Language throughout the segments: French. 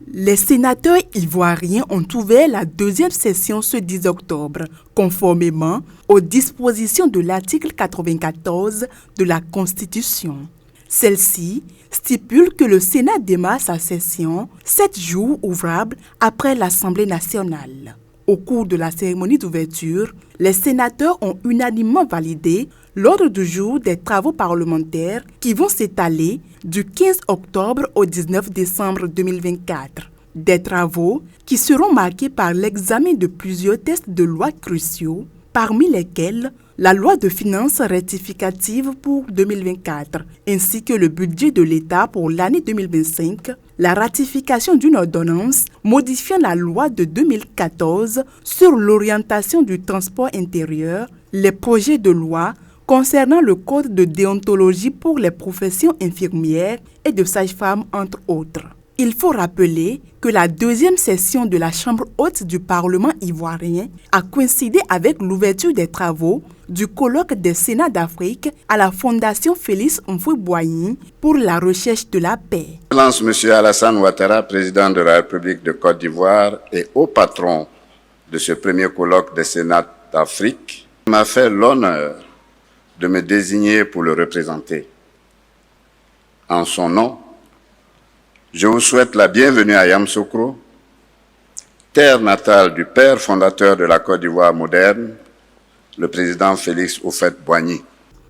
Les sénateurs ivoiriens ont ouvert la deuxième session ce 10 octobre, conformément aux dispositions de l'article 94 de la Constitution. Celle-ci stipule que le Sénat démarre sa session 7 jours ouvrables après l'Assemblée nationale. Au cours de la cérémonie d'ouverture, les sénateurs ont unanimement validé l'ordre du jour des travaux parlementaires qui vont s'étaler du 15 octobre au 19 décembre 2024. Des travaux qui seront marqués par l'examen de plusieurs textes de loi cruciaux, parmi lesquels la loi de finances rectificative pour 2024, ainsi que le budget de l'État pour l'année 2025, la ratification d'une ordonnance modifiant la loi de 2014 sur l'orientation du transport intérieur, les projets de loi concernant le code de déontologie pour les professions infirmières et de sages-femmes, entre autres. Il faut rappeler que la deuxième session de la Chambre haute du Parlement ivoirien a coïncidé avec l'ouverture des travaux du colloque des Sénats d'Afrique à la Fondation Félix Houphouët-Boigny pour la recherche de la paix. Excellence M. Alassane Ouattara, président de la République de Côte d'Ivoire et haut patron de ce premier colloque des Sénats d'Afrique, m'a fait l'honneur de me désigner pour le représenter. En son nom, je vous souhaite la bienvenue à Yamoussoukro, terre natale du père fondateur de la Côte d'Ivoire moderne, le président Félix Houphouët-Boigny.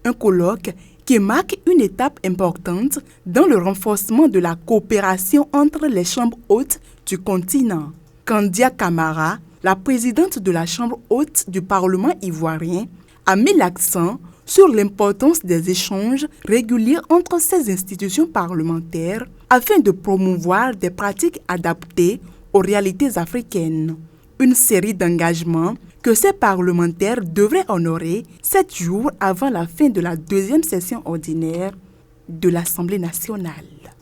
Un colloque qui marque une étape importante dans le renforcement de la coopération entre les chambres hautes du continent. Kandia Camara, la présidente de la Chambre haute du Parlement ivoirien, a mis l'accent sur l'importance des échanges réguliers entre ces institutions parlementaires afin de promouvoir des pratiques adaptées aux réalités africaines. Une série d'engagements que ces parlementaires devraient honorer 7 jours avant la fin de la deuxième session ordinaire de l'Assemblée nationale.